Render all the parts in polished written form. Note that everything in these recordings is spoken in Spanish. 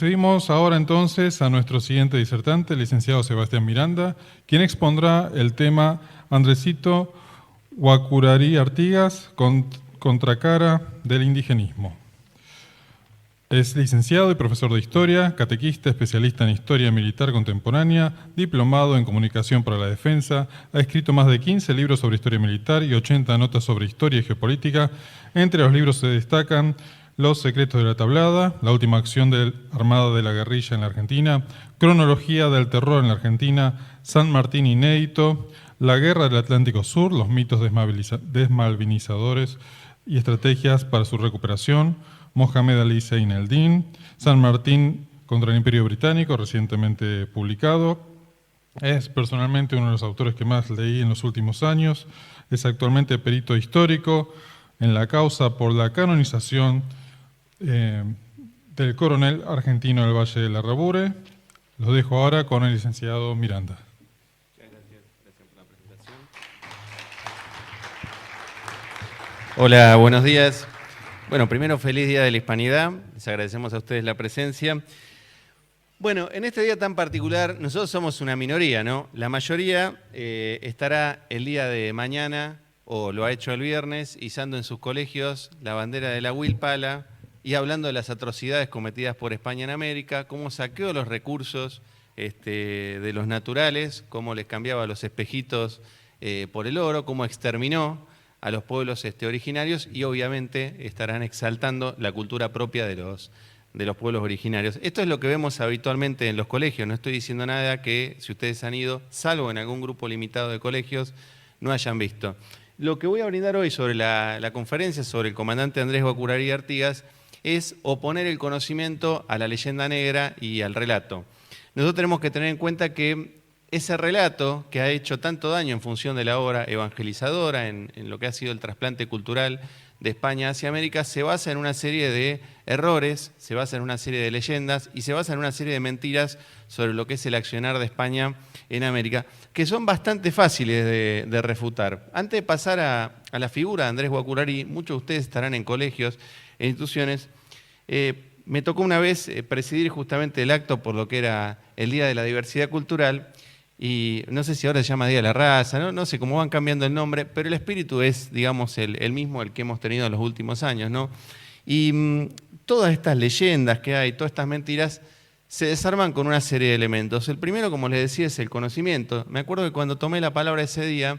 Procedimos ahora entonces a nuestro siguiente disertante, el licenciado Sebastián Miranda, quien expondrá el tema Andresito Guacurarí Artigas, contracara del indigenismo. Es licenciado y profesor de Historia, catequista, especialista en Historia Militar Contemporánea, diplomado en Comunicación para la Defensa, ha escrito más de 15 libros sobre Historia Militar y 80 notas sobre Historia y Geopolítica. Entre los libros se destacan Los secretos de la tablada, La última acción armada de la guerrilla en la Argentina, Cronología del terror en la Argentina, San Martín inédito, La guerra del Atlántico Sur, los mitos desmalvinizadores y estrategias para su recuperación, Mohamed Ali Zein el-Din, San Martín contra el Imperio Británico, recientemente publicado. Es personalmente uno de los autores que más leí en los últimos años. Es actualmente perito histórico en la causa por la canonización del coronel argentino del Valle de la Rabure. Los dejo ahora con el licenciado Miranda. Muchas gracias por la presentación. Hola, buenos días. Bueno, primero, feliz Día de la Hispanidad. Les agradecemos a ustedes la presencia. Bueno, en este día tan particular, nosotros somos una minoría, ¿no? La mayoría estará el día de mañana, o lo ha hecho el viernes, izando en sus colegios la bandera de la Huilpala y hablando de las atrocidades cometidas por España en América, cómo saqueó los recursos de los naturales, cómo les cambiaba los espejitos por el oro, cómo exterminó a los pueblos originarios y obviamente estarán exaltando la cultura propia de los pueblos originarios. Esto es lo que vemos habitualmente en los colegios. No estoy diciendo nada que, si ustedes han ido, salvo en algún grupo limitado de colegios, no hayan visto. Lo que voy a brindar hoy sobre la conferencia sobre el comandante Andrés Guacurarí Artigas es oponer el conocimiento a la leyenda negra y al relato. Nosotros tenemos que tener en cuenta que ese relato que ha hecho tanto daño en función de la obra evangelizadora, en lo que ha sido el trasplante cultural de España hacia América, se basa en una serie de errores, se basa en una serie de leyendas y se basa en una serie de mentiras sobre lo que es el accionar de España en América, que son bastante fáciles de refutar. Antes de pasar a la figura de Andrés Guacurarí, muchos de ustedes estarán en colegios e instituciones. Me tocó una vez presidir justamente el acto por lo que era el Día de la Diversidad Cultural, y no sé si ahora se llama Día de la Raza, no sé cómo van cambiando el nombre, pero el espíritu es, digamos, el mismo, el que hemos tenido en los últimos años, ¿no? Y todas estas leyendas que hay, todas estas mentiras, se desarman con una serie de elementos. El primero, como les decía, es el conocimiento. Me acuerdo que cuando tomé la palabra ese día,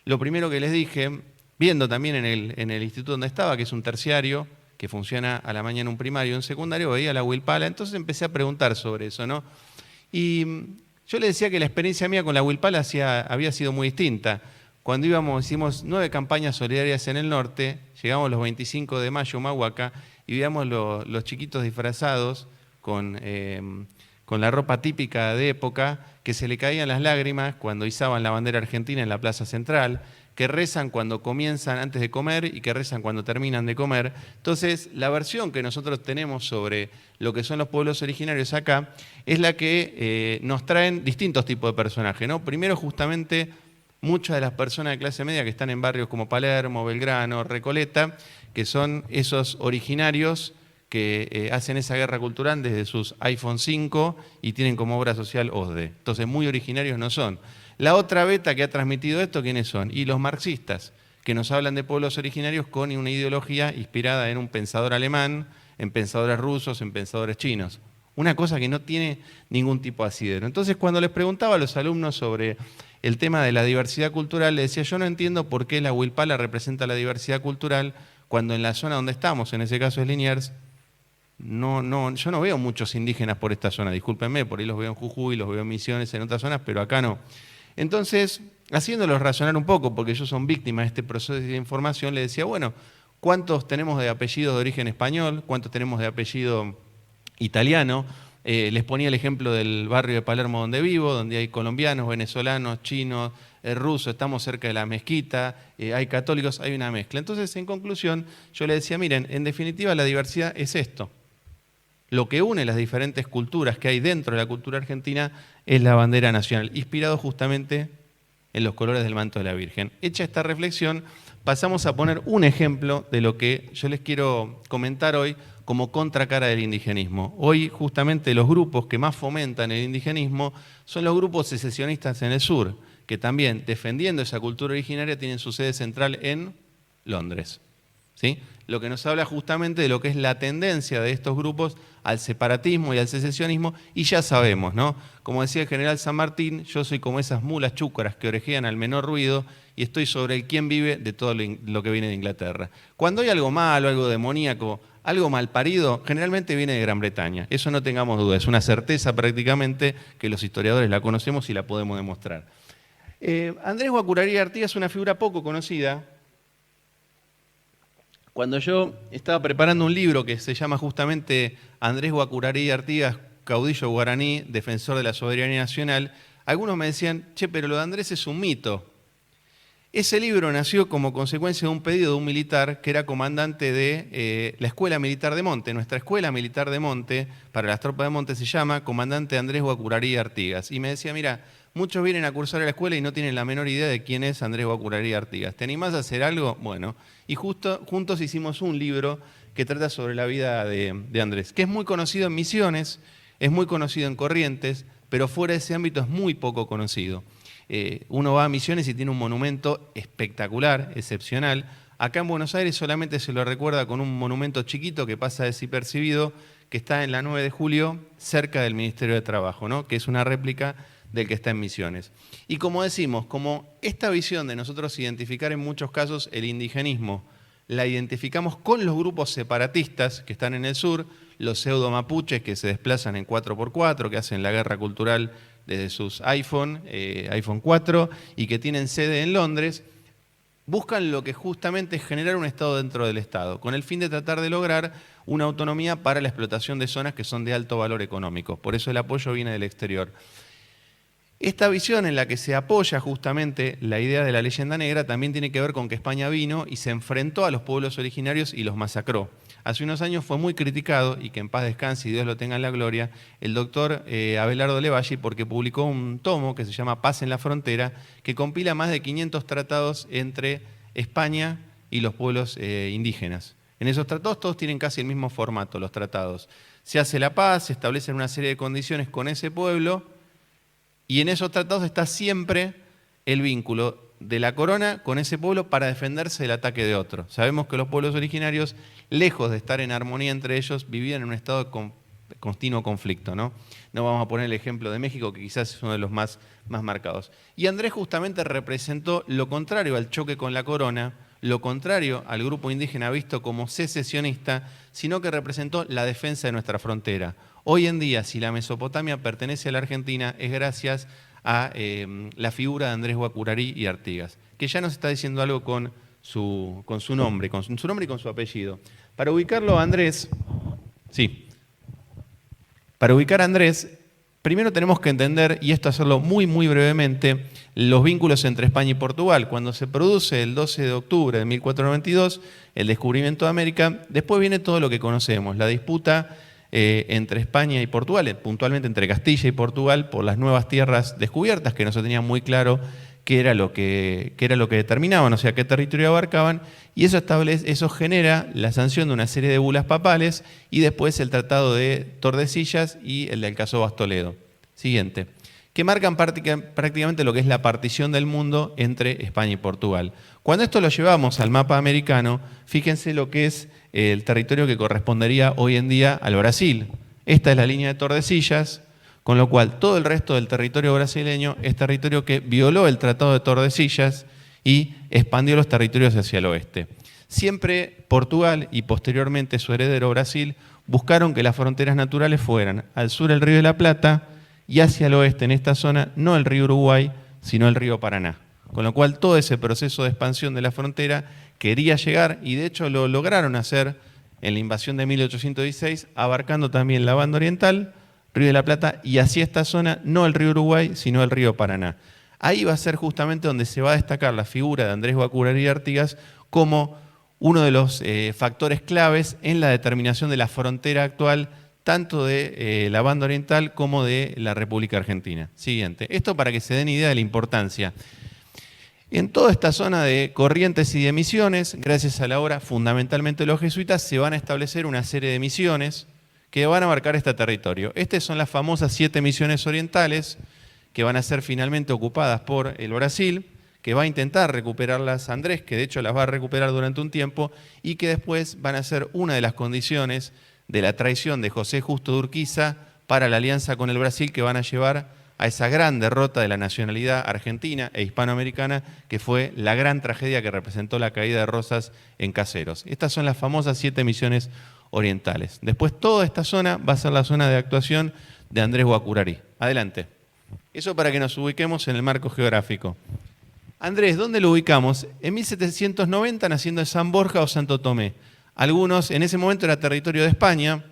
lo primero que les dije, viendo también en el instituto donde estaba, que es un terciario, que funciona a la mañana un primario y un secundario, veía la Huilpala, entonces empecé a preguntar sobre eso, ¿no? Y yo le decía que la experiencia mía con la Huilpala había sido muy distinta. Cuando hicimos 9 campañas solidarias en el norte, llegamos los 25 de mayo a Humahuaca y veíamos los chiquitos disfrazados con la ropa típica de época, que se le caían las lágrimas cuando izaban la bandera argentina en la plaza central, que rezan cuando comienzan antes de comer y que rezan cuando terminan de comer. Entonces, la versión que nosotros tenemos sobre lo que son los pueblos originarios acá es la que nos traen distintos tipos de personajes, ¿no? Primero, justamente, muchas de las personas de clase media que están en barrios como Palermo, Belgrano, Recoleta, que son esos originarios que hacen esa guerra cultural desde sus iPhone 5 y tienen como obra social OSDE. Entonces, muy originarios no son. La otra beta que ha transmitido esto, ¿quiénes son? Y los marxistas, que nos hablan de pueblos originarios con una ideología inspirada en un pensador alemán, en pensadores rusos, en pensadores chinos. Una cosa que no tiene ningún tipo de asidero. Entonces, cuando les preguntaba a los alumnos sobre el tema de la diversidad cultural, les decía, yo no entiendo por qué la Huilpala representa la diversidad cultural cuando en la zona donde estamos, en ese caso es Liniers, yo no veo muchos indígenas por esta zona, discúlpenme, por ahí los veo en Jujuy, los veo en Misiones, en otras zonas, pero acá no. Entonces, haciéndolos razonar un poco, porque ellos son víctimas de este proceso de información, le decía, bueno, ¿cuántos tenemos de apellido de origen español? ¿Cuántos tenemos de apellido italiano? Les ponía el ejemplo del barrio de Palermo donde vivo, donde hay colombianos, venezolanos, chinos, rusos, estamos cerca de la mezquita, hay católicos, hay una mezcla. Entonces, en conclusión, yo le decía, miren, en definitiva la diversidad es esto. Lo que une las diferentes culturas que hay dentro de la cultura argentina es la bandera nacional, inspirado justamente en los colores del manto de la Virgen. Hecha esta reflexión, pasamos a poner un ejemplo de lo que yo les quiero comentar hoy como contracara del indigenismo. Hoy justamente los grupos que más fomentan el indigenismo son los grupos secesionistas en el sur, que también, defendiendo esa cultura originaria, tienen su sede central en Londres. ¿Sí? Lo que nos habla justamente de lo que es la tendencia de estos grupos al separatismo y al secesionismo, y ya sabemos, ¿no? Como decía el general San Martín, yo soy como esas mulas chúcaras que orejean al menor ruido y estoy sobre el quién vive de todo lo que viene de Inglaterra. Cuando hay algo malo, algo demoníaco, algo mal parido, generalmente viene de Gran Bretaña. Eso no tengamos duda, es una certeza prácticamente que los historiadores la conocemos y la podemos demostrar. Andrés Guacurarí Artigas es una figura poco conocida. Cuando yo estaba preparando un libro que se llama justamente Andrés Guacurarí Artigas, caudillo guaraní, defensor de la soberanía nacional, algunos me decían, che, pero lo de Andrés es un mito. Ese libro nació como consecuencia de un pedido de un militar que era comandante de la Escuela Militar de Monte. Nuestra Escuela Militar de Monte, para las tropas de Monte, se llama Comandante Andrés Guacurarí Artigas. Y me decía, mira, muchos vienen a cursar a la escuela y no tienen la menor idea de quién es Andrés Guacurarí Artigas. ¿Te animás a hacer algo? Bueno, y juntos hicimos un libro que trata sobre la vida de Andrés, que es muy conocido en Misiones, es muy conocido en Corrientes, pero fuera de ese ámbito es muy poco conocido. Uno va a Misiones y tiene un monumento espectacular, excepcional. Acá en Buenos Aires solamente se lo recuerda con un monumento chiquito que pasa desapercibido, que está en la 9 de julio, cerca del Ministerio de Trabajo, ¿no? Que es una réplica del que está en Misiones. Y como decimos, como esta visión de nosotros identificar en muchos casos el indigenismo, la identificamos con los grupos separatistas que están en el sur, los pseudo mapuches que se desplazan en 4x4, que hacen la guerra cultural desde sus iPhone 4 y que tienen sede en Londres, buscan lo que justamente es generar un Estado dentro del Estado, con el fin de tratar de lograr una autonomía para la explotación de zonas que son de alto valor económico. Por eso el apoyo viene del exterior. Esta visión en la que se apoya justamente la idea de la leyenda negra también tiene que ver con que España vino y se enfrentó a los pueblos originarios y los masacró. Hace unos años fue muy criticado, y que en paz descanse y Dios lo tenga en la gloria, el doctor Abelardo Levalli, porque publicó un tomo que se llama Paz en la Frontera, que compila más de 500 tratados entre España y los pueblos indígenas. En esos tratados todos tienen casi el mismo formato, los tratados. Se hace la paz, se establecen una serie de condiciones con ese pueblo, y en esos tratados está siempre el vínculo de la corona con ese pueblo para defenderse del ataque de otro. Sabemos que los pueblos originarios, lejos de estar en armonía entre ellos, vivían en un estado de continuo conflicto, ¿no? No vamos a poner el ejemplo de México, que quizás es uno de los más marcados. Y Andrés justamente representó lo contrario al choque con la corona, lo contrario al grupo indígena visto como secesionista, sino que representó la defensa de nuestra frontera. Hoy en día, si la Mesopotamia pertenece a la Argentina, es gracias a la figura de Andrés Guacurarí y Artigas, que ya nos está diciendo algo con su nombre, con su nombre y con su apellido. Para ubicarlo a Andrés, para ubicar a Andrés, primero tenemos que entender, y esto hacerlo muy brevemente, los vínculos entre España y Portugal. Cuando se produce el 12 de octubre de 1492, el descubrimiento de América, después viene todo lo que conocemos, la disputa entre España y Portugal, puntualmente entre Castilla y Portugal, por las nuevas tierras descubiertas, que no se tenía muy claro qué era lo que determinaban, o sea, qué territorio abarcaban, y eso genera la sanción de una serie de bulas papales y después el Tratado de Tordesillas y el del caso Bastoledo. Siguiente. Que marcan prácticamente lo que es la partición del mundo entre España y Portugal. Cuando esto lo llevamos al mapa americano, fíjense lo que es el territorio que correspondería hoy en día al Brasil. Esta es la línea de Tordesillas, con lo cual todo el resto del territorio brasileño es territorio que violó el Tratado de Tordesillas y expandió los territorios hacia el oeste. Siempre Portugal y posteriormente su heredero Brasil buscaron que las fronteras naturales fueran al sur el Río de la Plata y hacia el oeste, en esta zona, no el río Uruguay, sino el río Paraná. Con lo cual todo ese proceso de expansión de la frontera quería llegar, y de hecho lo lograron hacer en la invasión de 1816, abarcando también la banda oriental, Río de la Plata, y hacia esta zona, no el río Uruguay, sino el río Paraná. Ahí va a ser justamente donde se va a destacar la figura de Andrés Guacurarí Artigas como uno de los factores claves en la determinación de la frontera actual, tanto de la banda oriental como de la República Argentina. Siguiente. Esto para que se den idea de la importancia. En toda esta zona de Corrientes y de Misiones, gracias a la obra fundamentalmente de los jesuitas, se van a establecer una serie de misiones que van a marcar este territorio. Estas son las famosas 7 misiones orientales que van a ser finalmente ocupadas por el Brasil, que va a intentar recuperarlas Andrés, que de hecho las va a recuperar durante un tiempo, y que después van a ser una de las condiciones de la traición de José Justo de Urquiza para la alianza con el Brasil, que van a llevar a esa gran derrota de la nacionalidad argentina e hispanoamericana, que fue la gran tragedia que representó la caída de Rosas en Caseros. Estas son las famosas 7 misiones orientales. Después toda esta zona va a ser la zona de actuación de Andrés Guacuраrí. Adelante. Eso para que nos ubiquemos en el marco geográfico. Andrés, ¿dónde lo ubicamos? En 1790 naciendo en San Borja o Santo Tomé. Algunos, en ese momento era territorio de España,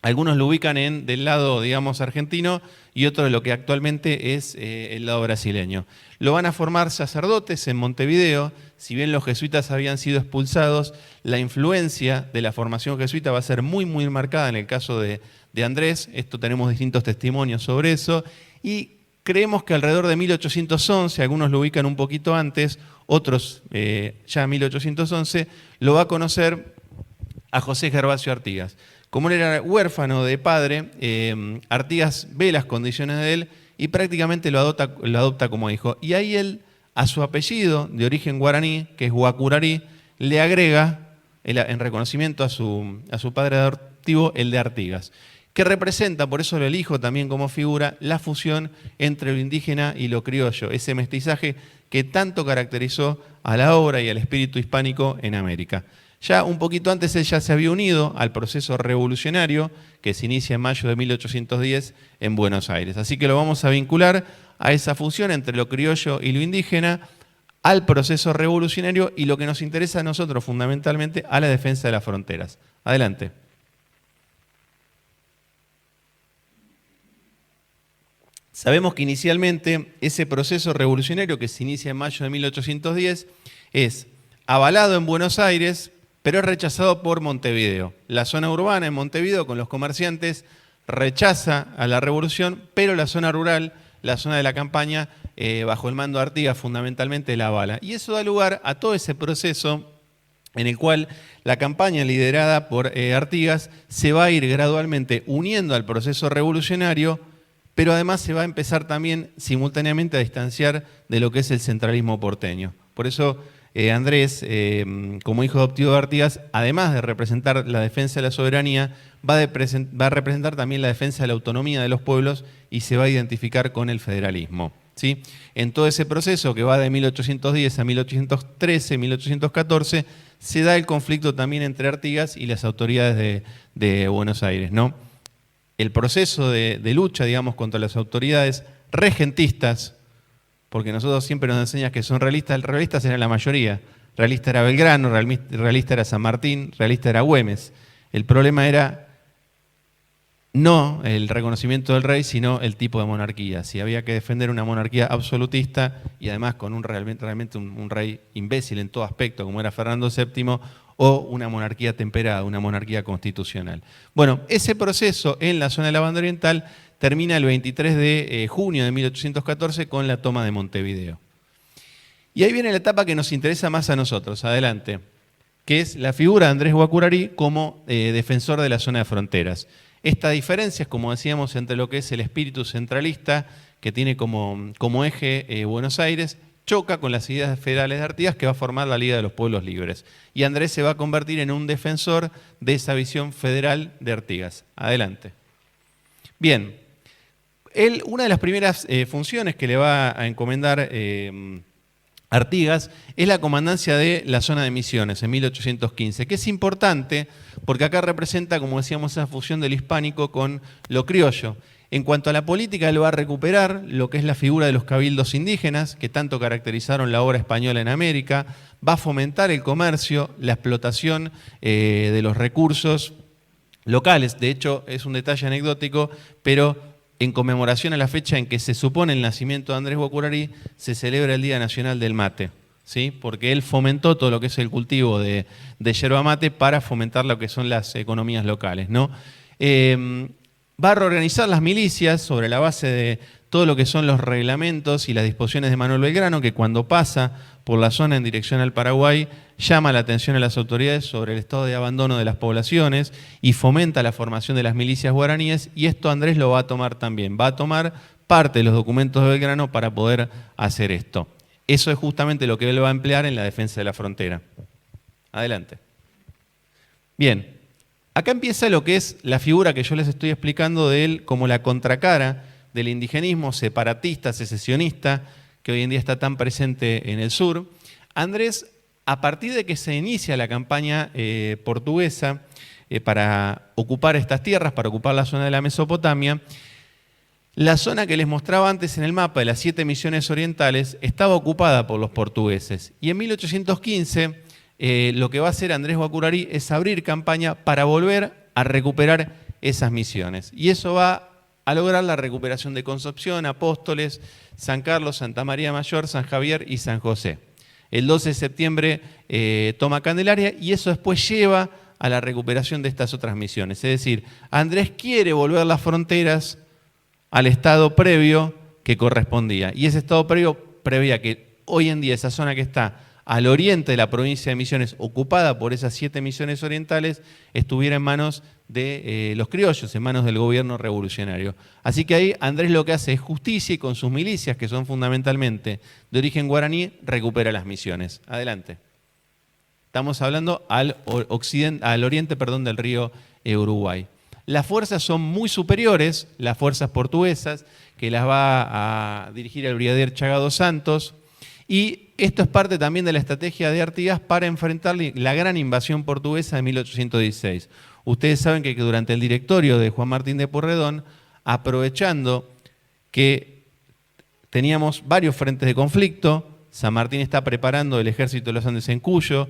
algunos lo ubican del lado, digamos, argentino y otros lo que actualmente es el lado brasileño. Lo van a formar sacerdotes en Montevideo. Si bien los jesuitas habían sido expulsados, la influencia de la formación jesuita va a ser muy, muy marcada en el caso de Andrés. Esto tenemos distintos testimonios sobre eso. Y creemos que alrededor de 1811, algunos lo ubican un poquito antes, otros ya 1811, lo va a conocer a José Gervasio Artigas. Como él era huérfano de padre, Artigas ve las condiciones de él y prácticamente lo adopta como hijo. Y ahí él, a su apellido de origen guaraní, que es Guacuраrí, le agrega, en reconocimiento a su padre adoptivo, el de Artigas, que representa, por eso lo elijo también como figura, la fusión entre lo indígena y lo criollo, ese mestizaje que tanto caracterizó a la obra y al espíritu hispánico en América. Ya un poquito antes él ya se había unido al proceso revolucionario que se inicia en mayo de 1810 en Buenos Aires. Así que lo vamos a vincular a esa fusión entre lo criollo y lo indígena, al proceso revolucionario y lo que nos interesa a nosotros fundamentalmente, a la defensa de las fronteras. Adelante. Sabemos que inicialmente ese proceso revolucionario que se inicia en mayo de 1810 es avalado en Buenos Aires, pero es rechazado por Montevideo. La zona urbana en Montevideo con los comerciantes rechaza a la revolución, pero la zona rural, la zona de la campaña, bajo el mando de Artigas fundamentalmente la avala. Y eso da lugar a todo ese proceso en el cual la campaña liderada por Artigas se va a ir gradualmente uniendo al proceso revolucionario, pero además se va a empezar también simultáneamente a distanciar de lo que es el centralismo porteño. Por eso Andrés, como hijo adoptivo de Artigas, además de representar la defensa de la soberanía, va a representar también la defensa de la autonomía de los pueblos y se va a identificar con el federalismo, ¿sí? En todo ese proceso que va de 1810 a 1813, 1814, se da el conflicto también entre Artigas y las autoridades de Buenos Aires, ¿no? El proceso de lucha, digamos, contra las autoridades regentistas, porque nosotros siempre nos enseñan que son realistas eran la mayoría. Realista era Belgrano, realista era San Martín, realista era Güemes. El problema era no el reconocimiento del rey, sino el tipo de monarquía. Si había que defender una monarquía absolutista y además con realmente un rey imbécil en todo aspecto, como era Fernando VII, o una monarquía temperada, una monarquía constitucional. Bueno, ese proceso en la zona de la Banda Oriental termina el 23 de junio de 1814 con la toma de Montevideo. Y ahí viene la etapa que nos interesa más a nosotros, adelante, que es la figura de Andrés Guacuраrí como defensor de la zona de fronteras. Esta diferencia es, como decíamos, entre lo que es el espíritu centralista que tiene como eje Buenos Aires, choca con las ideas federales de Artigas que va a formar la Liga de los Pueblos Libres. Y Andrés se va a convertir en un defensor de esa visión federal de Artigas. Adelante. Bien, una de las primeras funciones que le va a encomendar Artigas es la comandancia de la zona de Misiones en 1815, que es importante porque acá representa, como decíamos, esa fusión del hispánico con lo criollo. En cuanto a la política, él va a recuperar lo que es la figura de los cabildos indígenas, que tanto caracterizaron la obra española en América, va a fomentar el comercio, la explotación de los recursos locales. De hecho, es un detalle anecdótico, pero en conmemoración a la fecha en que se supone el nacimiento de Andrés Guacuраrí, se celebra el Día Nacional del Mate, ¿sí? Porque él fomentó todo lo que es el cultivo de yerba mate para fomentar lo que son las economías locales, ¿no? Va a reorganizar las milicias sobre la base de todo lo que son los reglamentos y las disposiciones de Manuel Belgrano, que cuando pasa por la zona en dirección al Paraguay, llama la atención a las autoridades sobre el estado de abandono de las poblaciones y fomenta la formación de las milicias guaraníes, y esto Andrés lo va a tomar también, va a tomar parte de los documentos de Belgrano para poder hacer esto. Eso es justamente lo que él va a emplear en la defensa de la frontera. Adelante. Bien, acá empieza lo que es la figura que yo les estoy explicando de él como la contracara del indigenismo separatista, secesionista, que hoy en día está tan presente en el sur. Andrés, a partir de que se inicia la campaña portuguesa para ocupar estas tierras, para ocupar la zona de la Mesopotamia, la zona que les mostraba antes en el mapa de las 7 misiones orientales estaba ocupada por los portugueses. Y en 1815 lo que va a hacer Andrés Guacuраrí es abrir campaña para volver a recuperar esas misiones. Y eso va a lograr la recuperación de Concepción, Apóstoles, San Carlos, Santa María Mayor, San Javier y San José. El 12 de septiembre toma Candelaria y eso después lleva a la recuperación de estas otras misiones. Es decir, Andrés quiere volver las fronteras al estado previo que correspondía. Y ese estado previo preveía que hoy en día esa zona que está al oriente de la provincia de Misiones, ocupada por esas 7 misiones orientales, estuviera en manos de los criollos, en manos del gobierno revolucionario. Así que ahí Andrés lo que hace es justicia y con sus milicias, que son fundamentalmente de origen guaraní, recupera las misiones. Adelante. Estamos hablando al oriente del río Uruguay. Las fuerzas son muy superiores, las fuerzas portuguesas, que las va a dirigir el brigadier Chagado Santos, y esto es parte también de la estrategia de Artigas para enfrentar la gran invasión portuguesa de 1816. Ustedes saben que durante el directorio de Juan Martín de Pueyrredón, aprovechando que teníamos varios frentes de conflicto, San Martín está preparando el ejército de los Andes en Cuyo,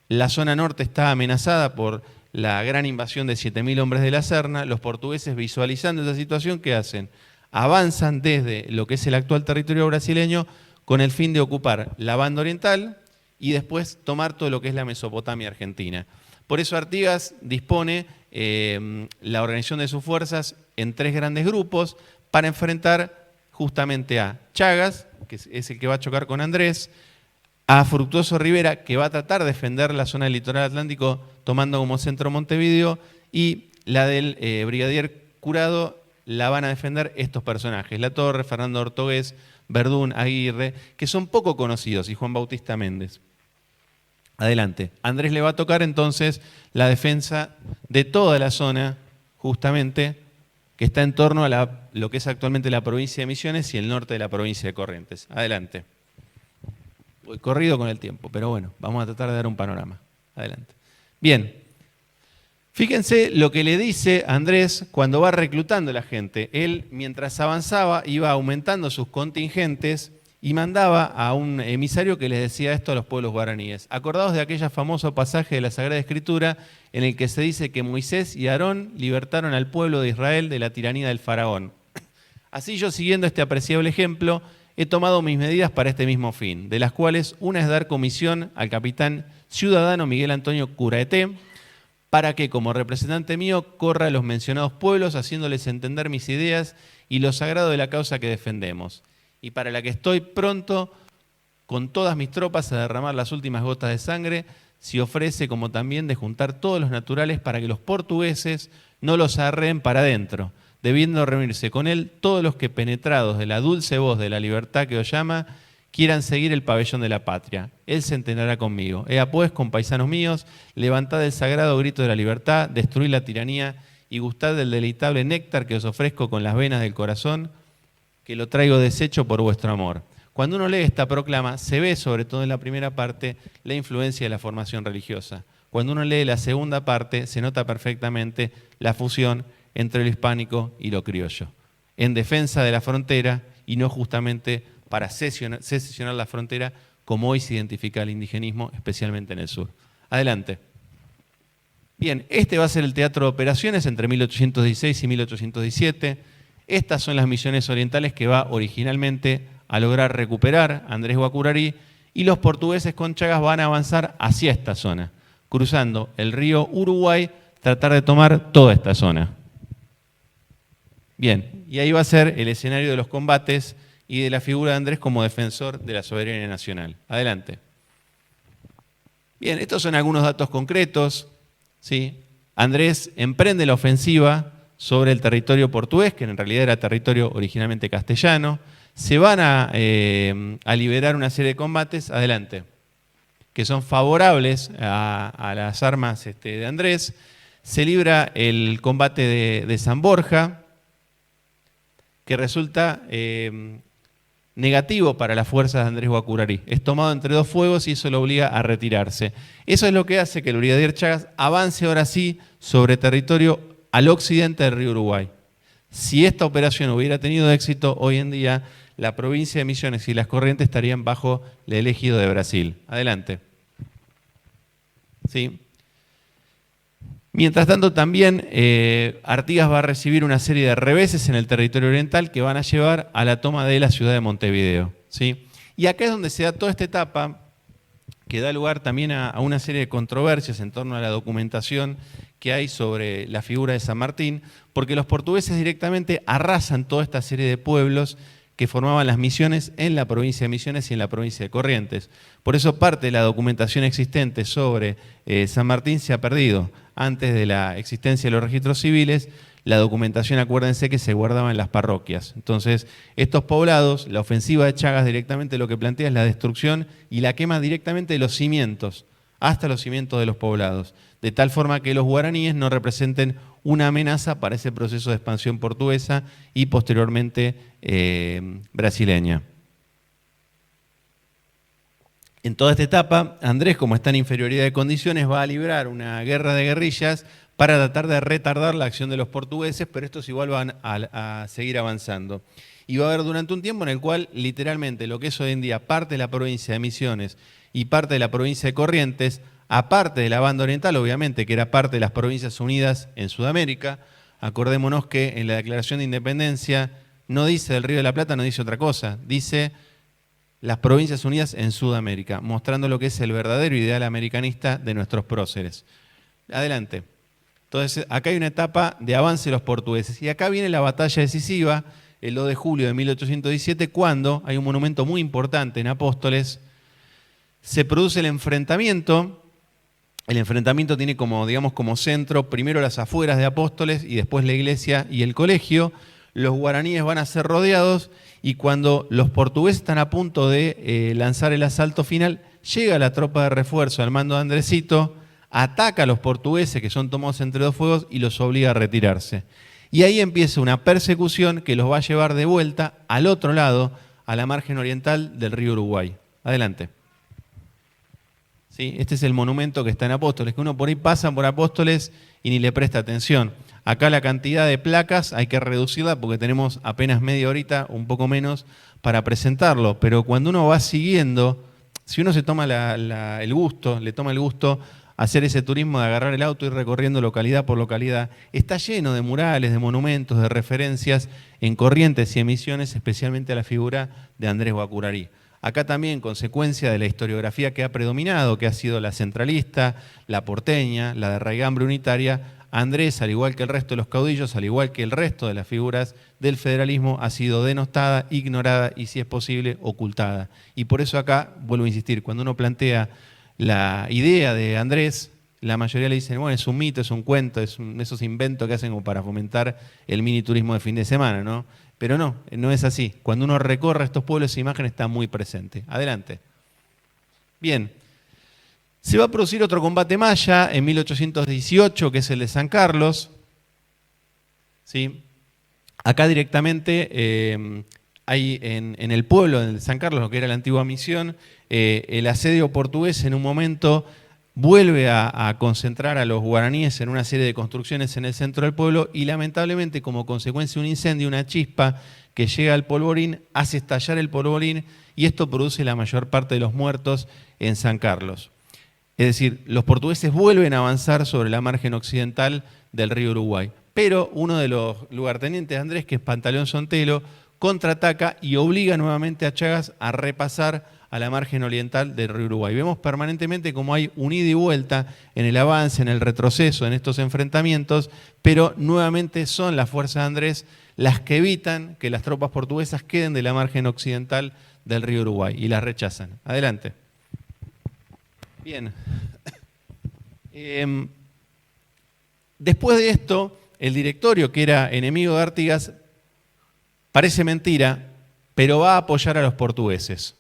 la zona norte está amenazada por la gran invasión de 7.000 hombres de la Serna, los portugueses, visualizando esa situación, ¿qué hacen? Avanzan desde lo que es el actual territorio brasileño con el fin de ocupar la banda oriental y después tomar todo lo que es la Mesopotamia argentina. Por eso Artigas dispone la organización de sus fuerzas en 3 grandes grupos para enfrentar justamente a Chagas, que es el que va a chocar con Andrés, a Fructuoso Rivera, que va a tratar de defender la zona del litoral atlántico tomando como centro Montevideo, y la del brigadier Curado la van a defender estos personajes, La Torre, Fernando Ortogués, Verdún, Aguirre, que son poco conocidos, y Juan Bautista Méndez. Adelante. Andrés le va a tocar entonces la defensa de toda la zona, justamente, que está en torno a lo que es actualmente la provincia de Misiones y el norte de la provincia de Corrientes. Adelante. Voy corrido con el tiempo, pero bueno, vamos a tratar de dar un panorama. Adelante. Bien. Fíjense lo que le dice Andrés cuando va reclutando a la gente. Él, mientras avanzaba, iba aumentando sus contingentes y mandaba a un emisario que les decía esto a los pueblos guaraníes. Acordados de aquel famoso pasaje de la Sagrada Escritura en el que se dice que Moisés y Aarón libertaron al pueblo de Israel de la tiranía del faraón. Así yo, siguiendo este apreciable ejemplo, he tomado mis medidas para este mismo fin, de las cuales una es dar comisión al capitán ciudadano Miguel Antonio Curaeté, para que, como representante mío, corra a los mencionados pueblos haciéndoles entender mis ideas y lo sagrado de la causa que defendemos, y para la que estoy pronto, con todas mis tropas, a derramar las últimas gotas de sangre, si ofrece como también de juntar todos los naturales para que los portugueses no los arreen para adentro, debiendo reunirse con él todos los que, penetrados de la dulce voz de la libertad que os llama, quieran seguir el pabellón de la patria. Él se entrenará conmigo. Ea pues, compaisanos míos, levantad el sagrado grito de la libertad, destruid la tiranía y gustad del deleitable néctar que os ofrezco con las venas del corazón, que lo traigo deshecho por vuestro amor. Cuando uno lee esta proclama, se ve, sobre todo en la primera parte, la influencia de la formación religiosa. Cuando uno lee la segunda parte, se nota perfectamente la fusión entre lo hispánico y lo criollo, en defensa de la frontera y no justamente para secesionar la frontera, como hoy se identifica el indigenismo, especialmente en el sur. Adelante. Bien, este va a ser el teatro de operaciones entre 1816 y 1817. Estas son las misiones orientales que va originalmente a lograr recuperar Andrés Guacuраrí, y los portugueses con Chagas van a avanzar hacia esta zona, cruzando el río Uruguay, tratar de tomar toda esta zona. Bien, y ahí va a ser el escenario de los combates y de la figura de Andrés como defensor de la soberanía nacional. Adelante. Bien, estos son algunos datos concretos, ¿sí? Andrés emprende la ofensiva sobre el territorio portugués, que en realidad era territorio originalmente castellano. Se van a liberar una serie de combates, adelante, que son favorables a las armas de Andrés. Se libra el combate de San Borja, que resulta negativo para las fuerzas de Andrés Guacuраrí. Es tomado entre dos fuegos y eso lo obliga a retirarse. Eso es lo que hace que el brigadier Chagas avance ahora sí sobre territorio al occidente del río Uruguay. Si esta operación hubiera tenido éxito, hoy en día la provincia de Misiones y Las Corrientes estarían bajo el ejido de Brasil. Adelante. ¿Sí? Mientras tanto, también Artigas va a recibir una serie de reveses en el territorio oriental que van a llevar a la toma de la ciudad de Montevideo, ¿sí? Y acá es donde se da toda esta etapa que da lugar también a una serie de controversias en torno a la documentación que hay sobre la figura de San Martín, porque los portugueses directamente arrasan toda esta serie de pueblos que formaban las misiones en la provincia de Misiones y en la provincia de Corrientes. Por eso parte de la documentación existente sobre San Martín se ha perdido. Antes de la existencia de los registros civiles, la documentación, acuérdense, que se guardaba en las parroquias. Entonces, estos poblados, la ofensiva de Chagas directamente lo que plantea es la destrucción y la quema directamente de los cimientos, hasta los cimientos de los poblados, de tal forma que los guaraníes no representen una amenaza para ese proceso de expansión portuguesa y posteriormente brasileña. En toda esta etapa, Andrés, como está en inferioridad de condiciones, va a librar una guerra de guerrillas para tratar de retardar la acción de los portugueses, pero estos igual van a seguir avanzando. Y va a haber durante un tiempo en el cual, literalmente, lo que es hoy en día parte de la provincia de Misiones y parte de la provincia de Corrientes, aparte de la banda oriental, obviamente, que era parte de las Provincias Unidas en Sudamérica. Acordémonos que en la Declaración de Independencia no dice del Río de la Plata, no dice otra cosa, dice las Provincias Unidas en Sudamérica, mostrando lo que es el verdadero ideal americanista de nuestros próceres. Adelante. Entonces, acá hay una etapa de avance de los portugueses. Y acá viene la batalla decisiva, el 2 de julio de 1817, cuando hay un monumento muy importante en Apóstoles, se produce el enfrentamiento. El enfrentamiento tiene como, digamos, como centro primero las afueras de Apóstoles y después la iglesia y el colegio. Los guaraníes van a ser rodeados y cuando los portugueses están a punto de lanzar el asalto final, llega la tropa de refuerzo al mando de Andresito, ataca a los portugueses que son tomados entre dos fuegos y los obliga a retirarse. Y ahí empieza una persecución que los va a llevar de vuelta al otro lado, a la margen oriental del río Uruguay. Adelante. ¿Sí? Este es el monumento que está en Apóstoles, que uno por ahí pasa por Apóstoles y ni le presta atención. Acá la cantidad de placas hay que reducirla porque tenemos apenas media horita, un poco menos, para presentarlo. Pero cuando uno va siguiendo, si uno se toma le toma el gusto hacer ese turismo de agarrar el auto y ir recorriendo localidad por localidad, está lleno de murales, de monumentos, de referencias en Corrientes y en Misiones, especialmente a la figura de Andrés Guacuраrí. Acá también, consecuencia de la historiografía que ha predominado, que ha sido la centralista, la porteña, la de raigambre unitaria, Andrés, al igual que el resto de los caudillos, al igual que el resto de las figuras del federalismo, ha sido denostada, ignorada y, si es posible, ocultada. Y por eso acá, vuelvo a insistir, cuando uno plantea la idea de Andrés, la mayoría le dicen, bueno, es un mito, es un cuento, es esos inventos que hacen como para fomentar el mini turismo de fin de semana, ¿no? Pero no, no es así. Cuando uno recorre estos pueblos, esa imagen está muy presente. Adelante. Bien. Se va a producir otro combate maya en 1818, que es el de San Carlos. ¿Sí? Acá directamente hay en el pueblo de San Carlos, lo que era la antigua misión, el asedio portugués en un momento vuelve a concentrar a los guaraníes en una serie de construcciones en el centro del pueblo y lamentablemente, como consecuencia de un incendio, una chispa que llega al polvorín, hace estallar el polvorín y esto produce la mayor parte de los muertos en San Carlos. Es decir, los portugueses vuelven a avanzar sobre la margen occidental del río Uruguay. Pero uno de los lugartenientes de Andrés, que es Pantaleón Sontelo, contraataca y obliga nuevamente a Chagas a repasar a la margen oriental del río Uruguay. Vemos permanentemente como hay un ida y vuelta en el avance, en el retroceso, en estos enfrentamientos, pero nuevamente son las fuerzas de Andrés las que evitan que las tropas portuguesas queden de la margen occidental del río Uruguay y las rechazan. Adelante. Bien. Después de esto, el directorio, que era enemigo de Artigas, parece mentira, pero va a apoyar a los portugueses.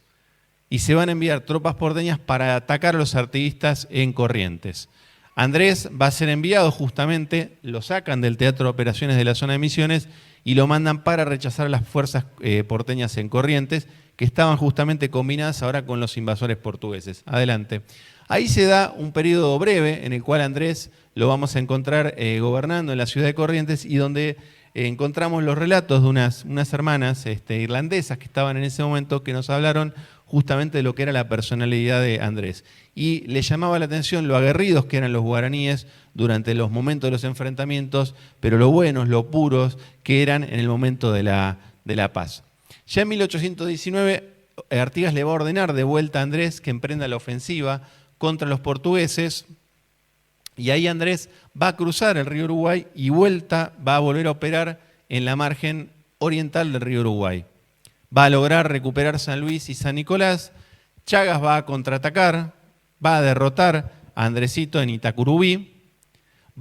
Y se van a enviar tropas porteñas para atacar a los artiguistas en Corrientes. Andrés va a ser enviado justamente, lo sacan del Teatro de Operaciones de la zona de Misiones y lo mandan para rechazar a las fuerzas porteñas en Corrientes, que estaban justamente combinadas ahora con los invasores portugueses. Adelante. Ahí se da un periodo breve en el cual Andrés lo vamos a encontrar gobernando en la ciudad de Corrientes y donde encontramos los relatos de unas hermanas irlandesas que estaban en ese momento que nos hablaron justamente de lo que era la personalidad de Andrés. Y le llamaba la atención lo aguerridos que eran los guaraníes durante los momentos de los enfrentamientos, pero lo buenos, lo puros que eran en el momento de la paz. Ya en 1819 Artigas le va a ordenar de vuelta a Andrés que emprenda la ofensiva contra los portugueses y ahí Andrés va a cruzar el río Uruguay y va a volver a operar en la margen oriental del río Uruguay. Va a lograr recuperar San Luis y San Nicolás, Chagas va a contraatacar, va a derrotar a Andresito en Itacurubí,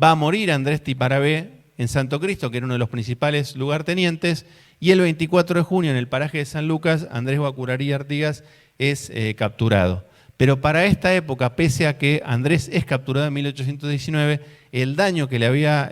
va a morir Andrés Tiparabé en Santo Cristo, que era uno de los principales lugartenientes, y el 24 de junio en el paraje de San Lucas, Andrés Guacurarí Artigas es capturado. Pero para esta época, pese a que Andrés es capturado en 1819, el daño que le había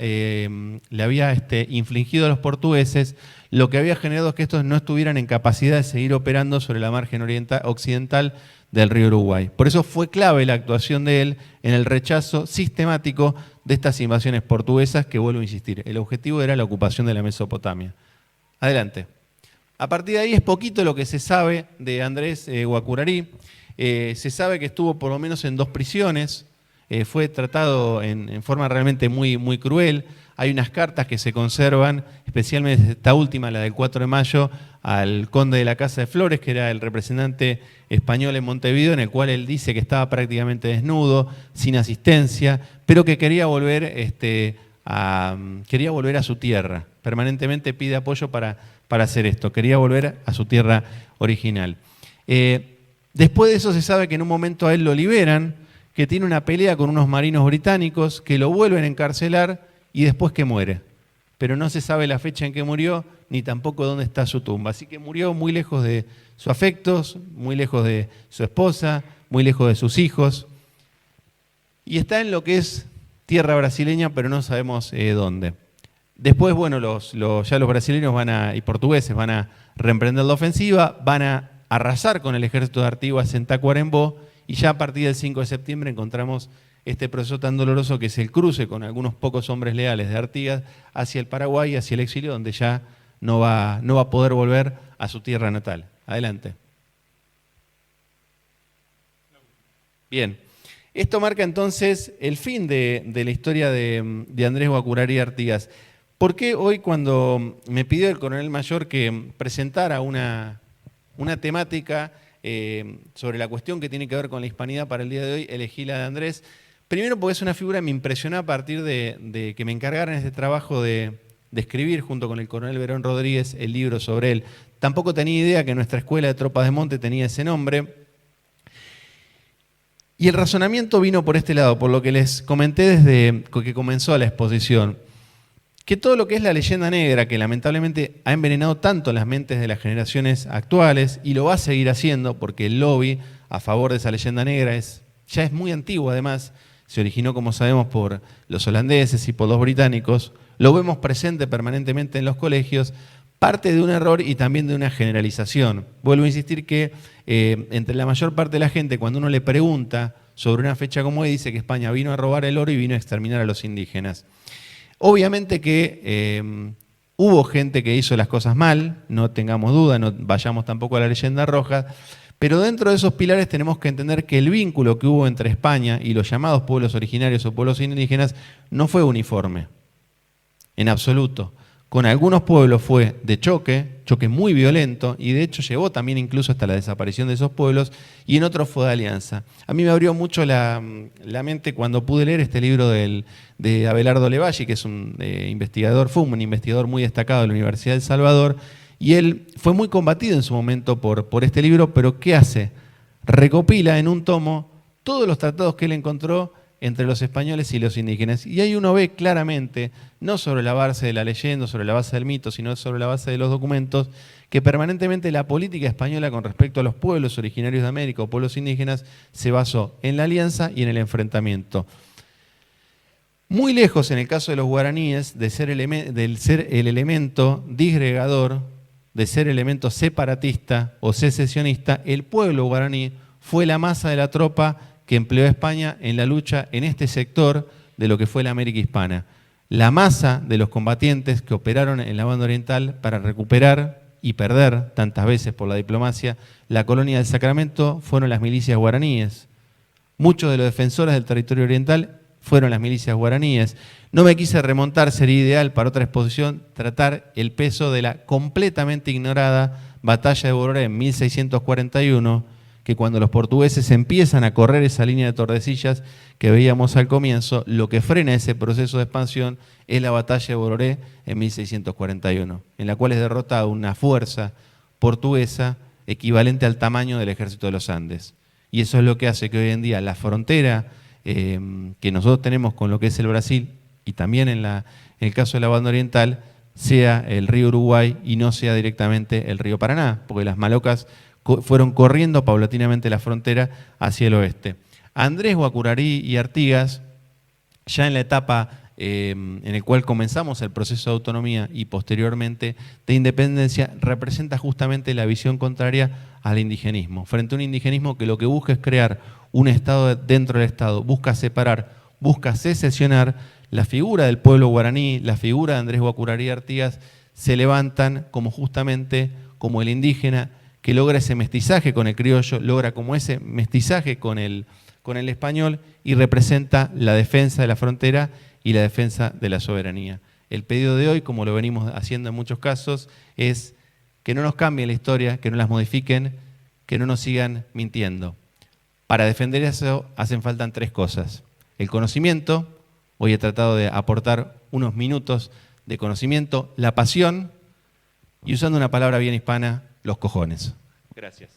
infligido a los portugueses, lo que había generado es que estos no estuvieran en capacidad de seguir operando sobre la margen occidental del río Uruguay. Por eso fue clave la actuación de él en el rechazo sistemático de estas invasiones portuguesas que, vuelvo a insistir, el objetivo era la ocupación de la Mesopotamia. Adelante. A partir de ahí es poquito lo que se sabe de Andrés Guacurarí. Se sabe que estuvo por lo menos en 2 prisiones, fue tratado en forma realmente muy, muy cruel. Hay unas cartas que se conservan, especialmente esta última, la del 4 de mayo, al conde de la Casa de Flores, que era el representante español en Montevideo, en el cual él dice que estaba prácticamente desnudo, sin asistencia, pero que quería volver a su tierra. Permanentemente pide apoyo para hacer esto, quería volver a su tierra original. Después de eso se sabe que en un momento a él lo liberan, que tiene una pelea con unos marinos británicos, que lo vuelven a encarcelar y después que muere. Pero no se sabe la fecha en que murió, ni tampoco dónde está su tumba. Así que murió muy lejos de sus afectos, muy lejos de su esposa, muy lejos de sus hijos. Y está en lo que es tierra brasileña, pero no sabemos dónde. Después, bueno, ya los brasileños y portugueses van a reemprender la ofensiva, van a arrasar con el ejército de Artigas en Tacuarembó, y ya a partir del 5 de septiembre encontramos este proceso tan doloroso que es el cruce con algunos pocos hombres leales de Artigas hacia el Paraguay, hacia el exilio, donde ya no va a poder volver a su tierra natal. Adelante. Bien, esto marca entonces el fin de la historia de Andrés Guacurarí Artigas. ¿Por qué hoy, cuando me pidió el coronel mayor que presentara una temática sobre la cuestión que tiene que ver con la hispanidad para el día de hoy, elegí la de Andrés? Primero porque es una figura que me impresionó a partir de que me encargaran este trabajo de escribir junto con el coronel Verón Rodríguez el libro sobre él. Tampoco tenía idea que nuestra escuela de tropas de monte tenía ese nombre. Y el razonamiento vino por este lado, por lo que les comenté desde que comenzó la exposición, que todo lo que es la leyenda negra, que lamentablemente ha envenenado tanto las mentes de las generaciones actuales, y lo va a seguir haciendo porque el lobby a favor de esa leyenda negra ya es muy antiguo. Además, se originó, como sabemos, por los holandeses y por los británicos, lo vemos presente permanentemente en los colegios, parte de un error y también de una generalización. Vuelvo a insistir que entre la mayor parte de la gente, cuando uno le pregunta sobre una fecha como hoy, dice que España vino a robar el oro y vino a exterminar a los indígenas. Obviamente que hubo gente que hizo las cosas mal, no tengamos duda, no vayamos tampoco a la leyenda roja, pero dentro de esos pilares tenemos que entender que el vínculo que hubo entre España y los llamados pueblos originarios o pueblos indígenas no fue uniforme, en absoluto. Con algunos pueblos fue de choque muy violento, y de hecho llevó también incluso hasta la desaparición de esos pueblos, y en otros fue de alianza. A mí me abrió mucho la mente cuando pude leer este libro de Abelardo Levalli, que es un investigador, fue un investigador muy destacado de la Universidad de El Salvador, y él fue muy combatido en su momento por este libro, pero ¿qué hace? Recopila en un tomo todos los tratados que él encontró entre los españoles y los indígenas. Y ahí uno ve claramente, no sobre la base de la leyenda, sobre la base del mito, sino sobre la base de los documentos, que permanentemente la política española con respecto a los pueblos originarios de América o pueblos indígenas se basó en la alianza y en el enfrentamiento. Muy lejos, en el caso de los guaraníes, de ser el elemento disgregador, de ser elemento separatista o secesionista, el pueblo guaraní fue la masa de la tropa que empleó España en la lucha en este sector de lo que fue la América hispana. La masa de los combatientes que operaron en la banda oriental para recuperar y perder tantas veces por la diplomacia la colonia del Sacramento fueron las milicias guaraníes. Muchos de los defensores del territorio oriental fueron las milicias guaraníes. No me quise remontar, sería ideal para otra exposición tratar el peso de la completamente ignorada batalla de Bororé en 1641, que cuando los portugueses empiezan a correr esa línea de Tordesillas que veíamos al comienzo, lo que frena ese proceso de expansión es la batalla de Bororé en 1641, en la cual es derrotada una fuerza portuguesa equivalente al tamaño del ejército de los Andes. Y eso es lo que hace que hoy en día la frontera que nosotros tenemos con lo que es el Brasil, y también en el caso de la banda oriental, sea el río Uruguay y no sea directamente el río Paraná, porque las malocas fueron corriendo paulatinamente la frontera hacia el oeste. Andrés Guacurarí y Artigas, ya en la etapa en la cual comenzamos el proceso de autonomía y posteriormente de independencia, representa justamente la visión contraria al indigenismo. Frente a un indigenismo que lo que busca es crear un Estado dentro del Estado, busca separar, busca secesionar, la figura del pueblo guaraní, la figura de Andrés Guacurarí y Artigas se levantan como justamente como el indígena que logra ese mestizaje con el criollo, logra como ese mestizaje con el español y representa la defensa de la frontera y la defensa de la soberanía. El pedido de hoy, como lo venimos haciendo en muchos casos, es que no nos cambien la historia, que no las modifiquen, que no nos sigan mintiendo. Para defender eso hacen falta 3 cosas. El conocimiento, hoy he tratado de aportar unos minutos de conocimiento, la pasión y, usando una palabra bien hispana, los cojones. Gracias.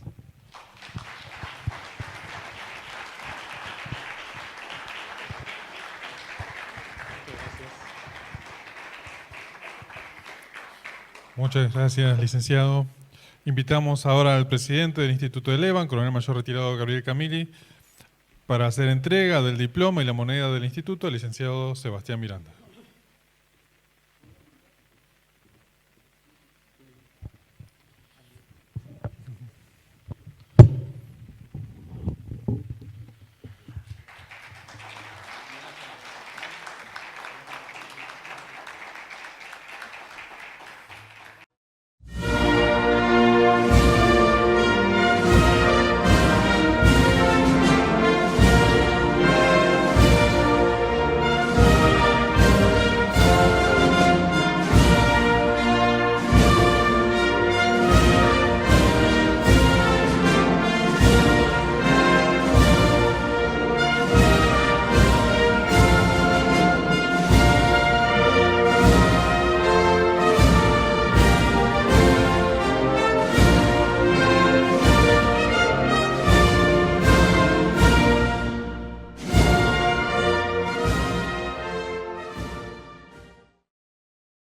Muchas gracias, licenciado. Invitamos ahora al presidente del Instituto de Levan, coronel mayor retirado Gabriel Camilli, para hacer entrega del diploma y la moneda del instituto, el licenciado Sebastián Miranda.